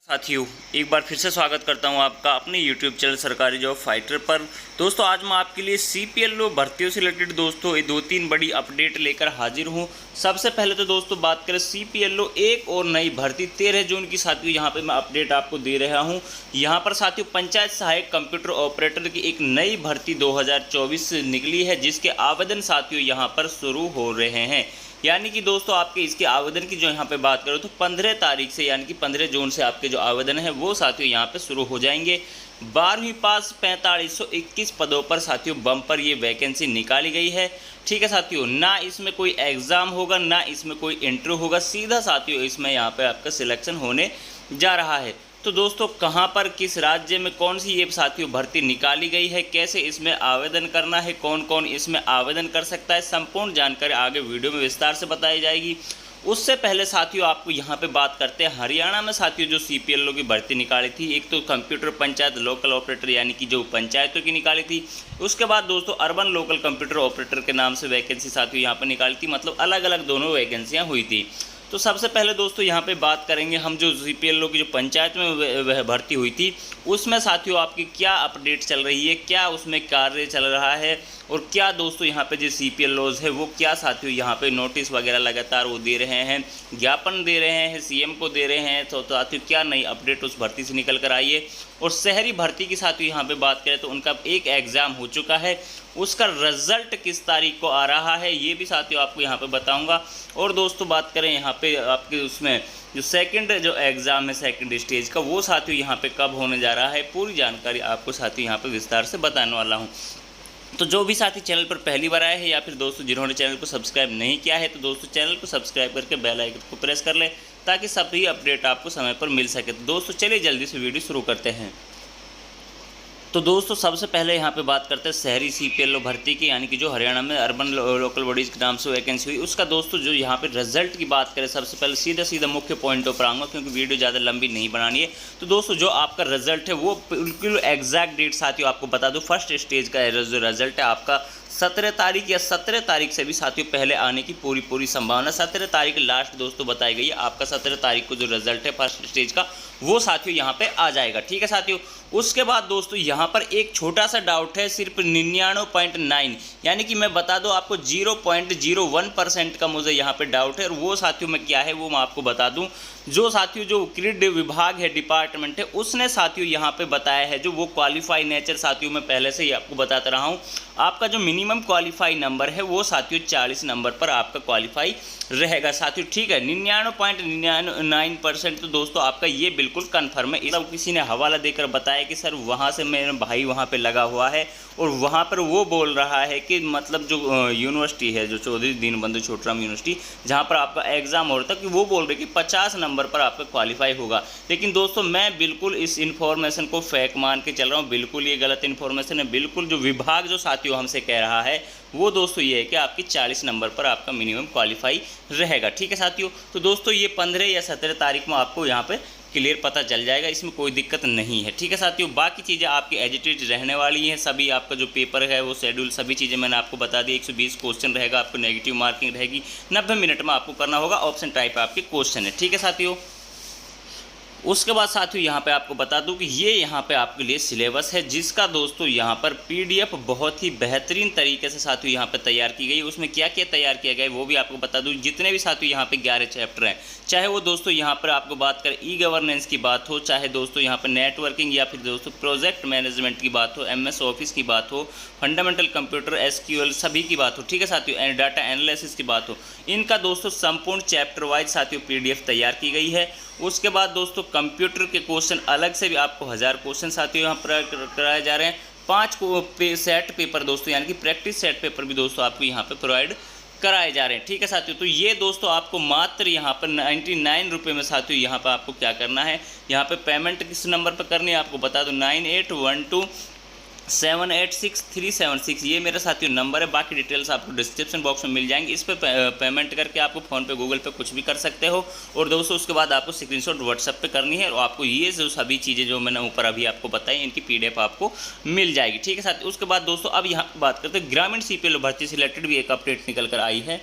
साथियों, एक बार फिर से स्वागत करता हूं आपका अपने YouTube चैनल सरकारी जॉब फाइटर पर। दोस्तों, आज मैं आपके लिए CPLO भर्तियों से रिलेटेड दोस्तों ये 2-3 बड़ी अपडेट लेकर हाजिर हूं। सबसे पहले तो दोस्तों बात करें CPLO एक और नई भर्ती 13 जून की साथियों यहां पे मैं अपडेट आपको दे रहा हूं। यहां पर साथियों पंचायत सहायक कंप्यूटर ऑपरेटर की एक नई भर्ती 2024 से निकली है, जिसके आवेदन साथियों यहाँ पर शुरू हो रहे हैं। यानी कि दोस्तों आपके इसके आवेदन की जो यहाँ पे बात करो तो 15 तारीख से यानी कि 15 जून से आपके जो आवेदन है वो साथियों यहाँ पे शुरू हो जाएंगे। 12वीं पास 4521 पदों पर साथियों बम्पर ये वैकेंसी निकाली गई है। ठीक है साथियों, ना इसमें कोई एग्ज़ाम होगा ना इसमें कोई इंटरव्यू होगा, सीधा साथियों इसमें यहाँ पे आपका सिलेक्शन होने जा रहा है। तो दोस्तों कहाँ पर किस राज्य में कौन सी ये साथियों भर्ती निकाली गई है, कैसे इसमें आवेदन करना है, कौन कौन इसमें आवेदन कर सकता है, संपूर्ण जानकारी आगे वीडियो में विस्तार से बताई जाएगी। उससे पहले साथियों आपको यहाँ पे बात करते हैं हरियाणा में साथियों जो CPLO की भर्ती निकाली थी। एक तो कंप्यूटर पंचायत लोकल ऑपरेटर यानी कि जो पंचायतों की निकाली थी, उसके बाद दोस्तों अर्बन लोकल कंप्यूटर ऑपरेटर के नाम से वैकेंसी साथियों यहाँ पर निकाली थी, मतलब अलग अलग दोनों वैकेंसियाँ हुई थी। तो सबसे पहले दोस्तों यहाँ पे बात करेंगे हम जो CPLO की जो पंचायत में वह भर्ती हुई थी उसमें साथियों आपकी क्या अपडेट चल रही है, क्या उसमें कार्य चल रहा है और क्या दोस्तों यहाँ पे जो CPLOs है वो क्या साथियों यहाँ पे नोटिस वगैरह लगातार वो दे रहे हैं, ज्ञापन दे रहे हैं, CM को दे रहे हैं। तो साथियों क्या नई अपडेट उस भर्ती से निकल कर आई है। और शहरी भर्ती की साथियों यहाँ पे बात करें तो उनका एक एग्ज़ाम हो चुका है, उसका रिजल्ट किस तारीख को आ रहा है ये भी साथियों आपको यहाँ पे बताऊंगा। और दोस्तों बात करें यहाँ पे आपके उसमें जो सेकंड जो एग्ज़ाम है सेकंड स्टेज का वो साथियों यहाँ पे कब होने जा रहा है, पूरी जानकारी आपको साथियों यहाँ पे विस्तार से बताने वाला हूँ। तो जो भी साथी चैनल पर पहली बार आए हैं या फिर दोस्तों जिन्होंने चैनल को सब्सक्राइब नहीं किया है तो दोस्तों चैनल को सब्सक्राइब करके बेल आइकन को प्रेस कर लें ताकि सभी अपडेट आपको समय पर मिल सके। तो दोस्तों चलिए जल्दी से वीडियो शुरू करते हैं। तो दोस्तों सबसे पहले यहाँ पे बात करते हैं शहरी CPLO भर्ती की, यानी कि जो हरियाणा में अर्बन लोकल बॉडीज़ के नाम से वैकेंसी हुई उसका दोस्तों जो यहाँ पे रिजल्ट की बात करें सबसे पहले सीधा मुख्य पॉइंटों पर आऊँगा क्योंकि वीडियो ज़्यादा लंबी नहीं बनानी है। तो दोस्तों जो आपका रिजल्ट है वो बिल्कुल एग्जैक्ट डेट साथियों आपको बता दूँ, फर्स्ट स्टेज का जो रिजल्ट है आपका 17 तारीख या 17 तारीख से भी साथियों पहले आने की पूरी संभावना। 17 तारीख लास्ट दोस्तों बताई गई है, आपका 17 तारीख को जो रिजल्ट है फर्स्ट स्टेज का वो साथियों यहाँ पे आ जाएगा। ठीक है साथियों, उसके बाद दोस्तों यहाँ पर एक छोटा सा डाउट है, सिर्फ 99.9 यानी कि मैं बता दूँ आपको 0.01% का मुझे यहाँ पे डाउट है। और वो साथियों में क्या है वो मैं आपको बता दूँ। जो साथियों जो क्रीड विभाग है डिपार्टमेंट है उसने साथियों यहाँ पे बताया है जो वो क्वालिफाई नेचर साथियों मैं पहले से ही आपको बताता रहा हूँ, आपका जो मिनिमम क्वालिफाई नंबर है वो साथियों 40 नंबर पर आपका क्वालिफाई रहेगा साथियों। ठीक है, 99.99% तो दोस्तों आपका ये बिल्कुल कन्फर्म है। इसका किसी ने हवाला देकर बताया कि सर वहाँ से मेरा भाई वहाँ पे लगा हुआ है और वहाँ पर वो बोल रहा है कि मतलब जो यूनिवर्सिटी है जो चौधरी दीनबंधु छोटूराम यूनिवर्सिटी जहाँ पर आपका एग्ज़ाम हो रहा था कि वो बोल रहे कि 50 नंबर पर आपका क्वालिफाई होगा। लेकिन दोस्तों मैं बिल्कुल इस इन्फॉर्मेशन को फेक मान के चल रहा हूँ, बिल्कुल ये गलत इन्फॉर्मेशन है। बिल्कुल जो विभाग जो साथियों हमसे कह रहा है वो दोस्तों ये है कि आपकी 40 नंबर पर आपका मिनिमम क्वालिफाई रहेगा। ठीक है साथियों, तो दोस्तों ये 15 या 17 तारीख में आपको यहाँ पे क्लियर पता चल जाएगा, इसमें कोई दिक्कत नहीं है। ठीक है साथियों, बाकी चीज़ें आपकी एज इट इज रहने वाली हैं। सभी आपका जो पेपर है वो शेड्यूल सभी चीज़ें मैंने आपको बता दी। 120 क्वेश्चन रहेगा, आपको नेगेटिव मार्किंग रहेगी, 90 मिनट में आपको करना होगा, ऑप्शन टाइप आपके क्वेश्चन है। ठीक है साथियों, उसके बाद साथियों यहाँ पे आपको बता दूं कि ये यहाँ पे आपके लिए सिलेबस है जिसका दोस्तों यहाँ पर PDF बहुत ही बेहतरीन तरीके से साथियों यहाँ पे तैयार की गई। उसमें क्या क्या तैयार किया गया है वो भी आपको बता दूं। जितने भी साथियों यहाँ पे 11 चैप्टर हैं, चाहे वो दोस्तों यहाँ पर आपको बात करें E-गवर्नेंस की बात हो, चाहे दोस्तों यहाँ पर नेटवर्किंग या फिर दोस्तों प्रोजेक्ट मैनेजमेंट की बात हो, MS ऑफिस की बात हो, फंडामेंटल कंप्यूटर SQL सभी की बात हो। ठीक है साथियों, डाटा एनालिसिस की बात हो, इनका दोस्तों संपूर्ण चैप्टर वाइज साथियों PDF तैयार की गई है। उसके बाद दोस्तों कंप्यूटर के क्वेश्चन अलग से भी आपको 1000 क्वेश्चन साथियों यहाँ पर कराए जा रहे हैं। 5 सेट पेपर दोस्तों यानी कि प्रैक्टिस सेट पेपर भी दोस्तों आपको यहाँ पे प्रोवाइड कराए जा रहे हैं। ठीक है साथियों, तो ये दोस्तों आपको मात्र यहाँ पर 99 रुपये में साथियों यहाँ पर आपको क्या करना है, यहाँ पे पेमेंट किस नंबर पर करनी है आपको बता दो, 9812786376 ये मेरा साथियों नंबर है। बाकी डिटेल्स आपको डिस्क्रिप्शन बॉक्स में मिल जाएंगी, इस पर पेमेंट करके आपको फ़ोन पे गूगल पे कुछ भी कर सकते हो। और दोस्तों उसके बाद आपको स्क्रीनशॉट व्हाट्सएप पे करनी है और आपको ये जो सभी चीज़ें जो मैंने ऊपर अभी आपको बताई इनकी PDF आपको मिल जाएगी। ठीक है साथियों, उसके बाद दोस्तों अब यहाँ बात करते हैं ग्रामीण CPLO भर्ती से रिलेटेड भी एक अपडेट निकल कर आई है।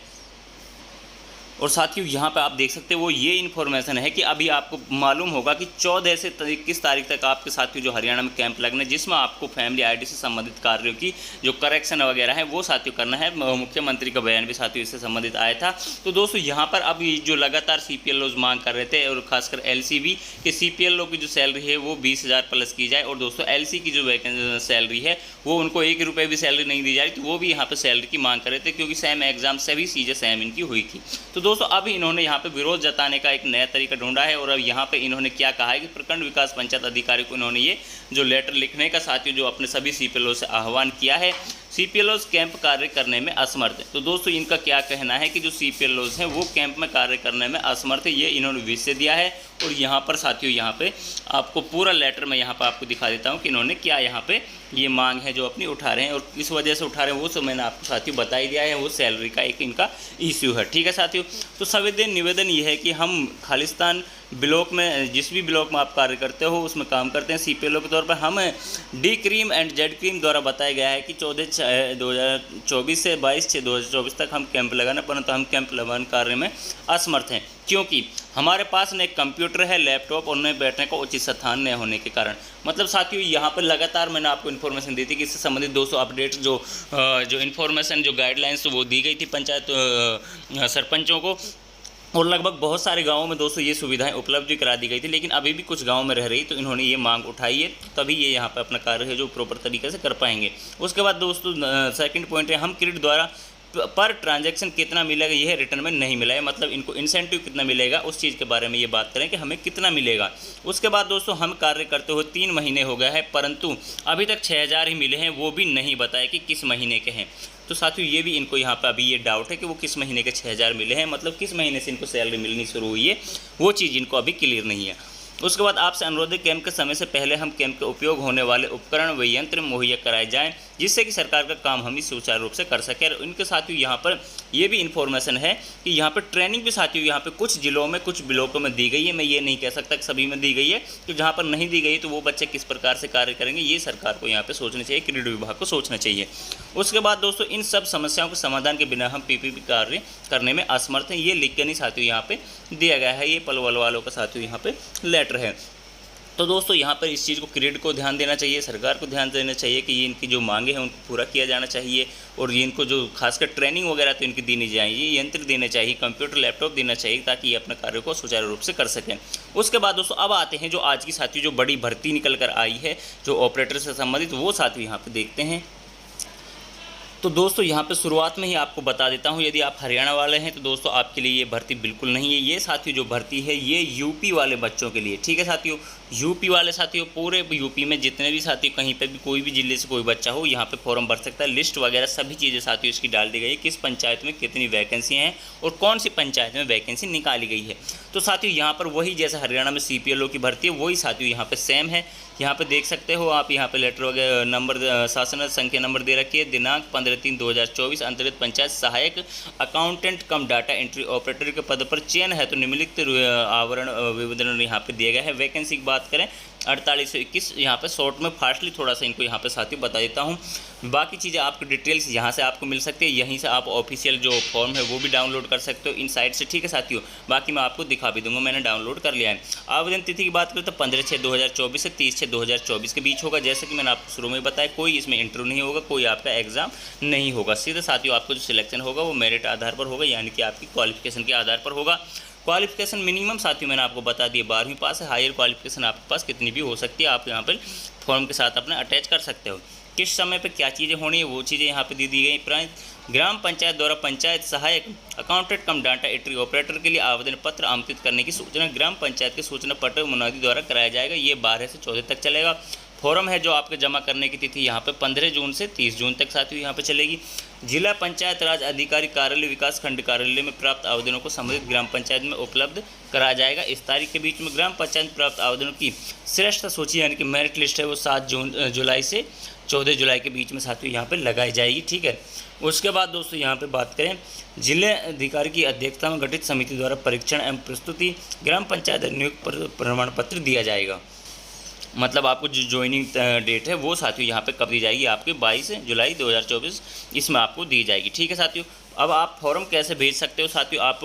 और साथियों यहाँ पे आप देख सकते हो वो ये इन्फॉर्मेशन है कि अभी आपको मालूम होगा कि 14 से 21 तारीख तक आपके साथियों जो हरियाणा में कैंप लगने, जिसमें आपको फैमिली आईडी से संबंधित कार्यों की जो करेक्शन वगैरह है वो साथियों करना है। मुख्यमंत्री का बयान भी साथियों इससे संबंधित आया था। तो दोस्तों यहाँ पर अब जो लगातार CPLO मांग कर रहे थे, और खासकर LCB के CPLO की जो सैलरी है वो 20,000 प्लस की जाए, और दोस्तों LC की जो सैलरी है वो उनको 1 रुपये भी सैलरी नहीं दी जा रही, तो वो भी यहाँ पर सैलरी की मांग कर रहे थे, क्योंकि सेम एग्जाम सभी चीज़ें सेम इनकी हुई थी। तो दोस्तों अब इन्होंने यहाँ पे विरोध जताने का एक नया तरीका ढूंढा है, और अब यहाँ पे इन्होंने क्या कहा है कि प्रखंड विकास पंचायत अधिकारी को इन्होंने ये जो लेटर लिखने का साथियों जो अपने सभी CPLO से आह्वान किया है। CPLOs कैंप कार्य करने में असमर्थ है। तो दोस्तों इनका क्या कहना है कि जो CPLOs हैं वो कैंप में कार्य करने में असमर्थ है, ये इन्होंने विषय दिया है। और यहाँ पर साथियों यहाँ पे आपको पूरा लेटर में यहाँ पर आपको दिखा देता हूँ कि इन्होंने क्या यहाँ पे ये मांग है जो अपनी उठा रहे हैं, और किस वजह से उठा रहे हैं वो सब मैंने आपको साथियों बता ही दिया है। वो सैलरी का एक इनका इश्यू है, ठीक है साथियों। तो संवेदन निवेदन ये है कि हम खालिस्तान ब्लॉक में, जिस भी ब्लॉक में आप कार्य करते हो उसमें काम करते हैं CPLO के तौर पर, हम D cream and Z cream द्वारा बताया गया है कि 14/6/2024 से 22/6/2024 तक हम कैंप लगाना, परंतु हम कैंप लगाने कार्य में असमर्थ हैं, क्योंकि हमारे पास न एक कंप्यूटर है, लैपटॉप, और उनमें बैठने का उचित स्थान न होने के कारण। मतलब साथियों यहाँ पर लगातार मैंने आपको इन्फॉर्मेशन दी थी कि इससे संबंधित दोस्तों अपडेट जो इन्फॉर्मेशन जो गाइडलाइंस वो दी गई थी पंचायत सरपंचों को, और लगभग बहुत सारे गांवों में दोस्तों ये सुविधाएं उपलब्ध भी करा दी गई थी, लेकिन अभी भी कुछ गांवों में रह रही, तो इन्होंने ये मांग उठाई है, तभी ये यहाँ पर अपना कार्य है जो प्रॉपर तरीके से कर पाएंगे। उसके बाद दोस्तों सेकंड पॉइंट है, हम क्रेडिट द्वारा पर ट्रांजैक्शन कितना मिलेगा यह रिटर्न में नहीं मिला है, मतलब इनको इंसेंटिव कितना मिलेगा उस चीज़ के बारे में ये बात करें कि हमें कितना मिलेगा। उसके बाद दोस्तों हम कार्य करते हुए 3 महीने हो गए हैं, परंतु अभी तक 6,000 ही मिले हैं, वो भी नहीं बताया कि किस महीने के हैं। तो साथियों ये भी इनको यहाँ पे अभी ये डाउट है कि वो किस महीने के 6,000 मिले हैं, मतलब किस महीने से इनको सैलरी मिलनी शुरू हुई है, वो चीज़ इनको अभी क्लियर नहीं है। उसके बाद आपसे अनुरोध है कैंप के समय से पहले हम कैंप के उपयोग होने वाले उपकरण व यंत्र मुहैया कराए जाएं, जिससे कि सरकार का काम हम ही सुचारू रूप से कर सकें। और इनके साथियों यहाँ पर ये भी इन्फॉर्मेशन है कि यहाँ पर ट्रेनिंग भी साथियों यहाँ पे कुछ जिलों में कुछ ब्लॉकों में दी गई है। मैं ये नहीं कह सकता कि सभी में दी गई है, तो जहाँ पर नहीं दी गई तो वो बच्चे किस प्रकार से कार्य करेंगे, ये सरकार को यहाँ पर सोचना चाहिए, क्रीड़ा विभाग को सोचना चाहिए। उसके बाद दोस्तों इन सब समस्याओं के समाधान के बिना हम PPP कार्य करने में असमर्थ हैं, ये लिख के नहीं साथियों यहाँ पे दिया गया है। ये पलवल वालों का साथियों यहाँ पे लेटर है। तो दोस्तों यहाँ पर इस चीज़ को क्रेडिट को ध्यान देना चाहिए, सरकार को ध्यान देना चाहिए कि ये इनकी जो मांगे हैं उनको पूरा किया जाना चाहिए, और ये इनको जो खासकर ट्रेनिंग वगैरह तो इनकी देनी चाहिए, यंत्र देने चाहिए, कंप्यूटर लैपटॉप देना चाहिए, ताकि ये अपने कार्य को सुचारू रूप से कर सकें। उसके बाद दोस्तों अब आते हैं जो आज की साथियों जो बड़ी भर्ती निकल कर आई है जो ऑपरेटर से संबंधित, वो साथियों यहाँ पर देखते हैं। तो दोस्तों यहाँ पे शुरुआत में ही आपको बता देता हूँ, यदि आप हरियाणा वाले हैं तो दोस्तों आपके लिए ये भर्ती बिल्कुल नहीं है। ये साथियों जो भर्ती है ये यूपी वाले बच्चों के लिए, ठीक है साथियों। यूपी वाले साथियों पूरे यूपी में जितने भी साथियों कहीं पे भी कोई भी जिले से कोई बच्चा हो यहाँ पे फॉर्म भर सकता है। लिस्ट वगैरह सभी चीज़ें साथियों इसकी डाल दी गई है, किस पंचायत में कितनी वैकेंसी हैं और कौन सी पंचायत में वैकेंसी निकाली गई है। तो साथियों यहाँ पर वही जैसे हरियाणा में CPLO की भर्ती है वही साथियों यहाँ पर सेम है। यहाँ पे देख सकते हो आप, यहाँ पे लेटर वगैरह नंबर शासन संख्या नंबर दे रखी है, दिनांक 15/3/2024, अंतर्गत पंचायत सहायक अकाउंटेंट कम डाटा एंट्री ऑपरेटर के पद पर चयन है। तो निम्नलिखित आवरण विवरण यहाँ पे दिया गया है। वैकेंसी की बात करें 4821, यहाँ पे शॉर्ट में फास्टली थोड़ा सा इनको यहाँ पे साथियों बता देता हूँ। बाकी चीज़ें आपको डिटेल्स यहाँ से आपको मिल सकती है, यहीं से आप ऑफिशियल जो फॉर्म है वो भी डाउनलोड कर सकते हो इन साइट से, ठीक है साथियों। बाकी मैं आपको दिखा भी दूंगा, मैंने डाउनलोड कर लिया है। आवेदन तिथि की बात करें तो 15/6/2024 से 30/6/2024 के बीच होगा। जैसे कि मैंने आपको शुरू में बताया, कोई इसमें इंटरव्यू नहीं होगा, कोई आपका एग्जाम नहीं होगा। सीधे साथियों आपको जो सिलेक्शन होगा वो मेरिट आधार पर होगा, यानी कि आपकी क्वालिफिकेशन के आधार पर होगा। क्वालिफिकेशन मिनिमम साथियों मैंने आपको बता दिया 12वीं पास है। हायर क्वालिफिकेशन आपके पास कितनी भी हो सकती है, आप यहाँ पर फॉर्म के साथ अपना अटैच कर सकते हो। किस समय पे क्या चीज़ें होनी है वो चीज़ें यहाँ पे दी गई। ग्राम पंचायत द्वारा पंचायत सहायक अकाउंटेंट कम डाटा एंट्री ऑपरेटर के लिए आवेदन पत्र आमंत्रित करने की सूचना ग्राम पंचायत के सूचना पत्र मुनादी द्वारा कराया जाएगा। ये 12 से 14 तक चलेगा। फॉर्म है जो आपके जमा करने की तिथि यहाँ पे 15 जून से 30 जून तक साथियों यहाँ पे चलेगी। जिला पंचायत राज अधिकारी कार्यालय विकास खंड कार्यालय में प्राप्त आवेदनों को संबंधित ग्राम पंचायत में उपलब्ध कराया जाएगा। इस तारीख के बीच में ग्राम पंचायत प्राप्त आवेदनों की श्रेष्ठ सूची यानी कि मेरिट लिस्ट है वो 7 जुलाई से 14 जुलाई के बीच में साथियों यहाँ पे लगाई जाएगी, ठीक है। उसके बाद दोस्तों यहाँ पे बात करें, जिले अधिकारी की अध्यक्षता में गठित समिति द्वारा परीक्षण एवं प्रस्तुति ग्राम पंचायत नियुक्त प्रमाण पत्र दिया जाएगा। मतलब आपको जो ज्वाइनिंग डेट है वो साथियों यहाँ पे कब दी जाएगी, आपके 22 जुलाई 2024 इसमें आपको दी जाएगी, ठीक है साथियों। अब आप फॉर्म कैसे भेज सकते हो साथियों, आप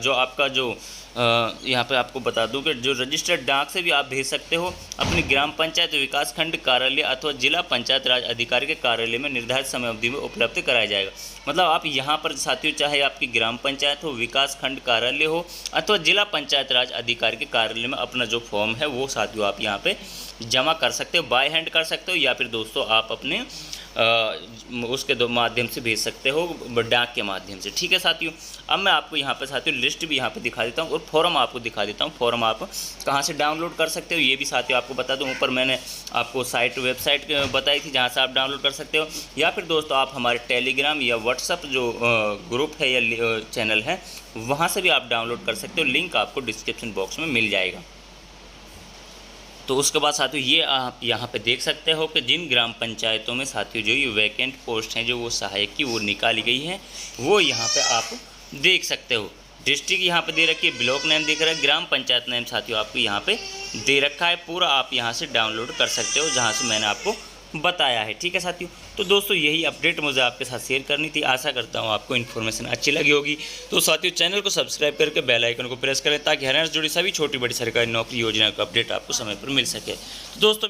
जो आपका जो यहाँ पे आपको बता दूं कि जो रजिस्टर्ड डाक से भी आप भेज सकते हो अपनी ग्राम पंचायत विकास खंड कार्यालय अथवा जिला पंचायत राज अधिकारी के कार्यालय में निर्धारित समय अवधि में उपलब्ध कराया जाएगा। मतलब आप यहाँ पर साथियों चाहे आपकी ग्राम पंचायत हो, विकास खंड कार्यालय हो अथवा जिला पंचायत राज अधिकारी के कार्यालय में अपना जो फॉर्म है वो साथियों आप यहाँ पे जमा कर सकते हो, बाय हैंड कर सकते हो या फिर दोस्तों आप अपने उसके दो माध्यम से भेज सकते हो, डाक के माध्यम से। ठीक है साथियों, अब मैं आपको यहाँ पे साथियों लिस्ट भी यहाँ पे दिखा देता हूँ और फॉर्म आपको दिखा देता हूँ। फॉर्म आप कहाँ से डाउनलोड कर सकते हो ये भी साथियों आपको बता दूँ। ऊपर मैंने आपको वेबसाइट बताई थी जहाँ से आप डाउनलोड कर सकते हो, या फिर दोस्तों आप हमारे टेलीग्राम या व्हाट्सअप जो ग्रुप है या चैनल है वहाँ से भी आप डाउनलोड कर सकते हो। लिंक आपको डिस्क्रिप्शन बॉक्स में मिल जाएगा। तो उसके बाद साथियों ये आप यहाँ पे देख सकते हो कि जिन ग्राम पंचायतों में साथियों जो ये वैकेंट पोस्ट हैं जो वो सहायक की वो निकाली गई हैं वो यहाँ पे आप देख सकते हो। डिस्ट्रिक्ट यहाँ पे दे रखी है, ब्लॉक नेम दिख रहा है, ग्राम पंचायत नेम साथियों आपको यहाँ पे दे रखा है। पूरा आप यहाँ से डाउनलोड कर सकते हो जहाँ से मैंने आपको बताया है। ठीक है साथियों, तो दोस्तों यही अपडेट मुझे आपके साथ शेयर करनी थी। आशा करता हूँ आपको इन्फॉर्मेशन अच्छी लगी होगी। तो साथियों चैनल को सब्सक्राइब करके बेल आइकन को प्रेस करें ताकि हरियाणा से जुड़ी सभी छोटी बड़ी सरकारी नौकरी योजना का अपडेट आपको समय पर मिल सके। तो दोस्तों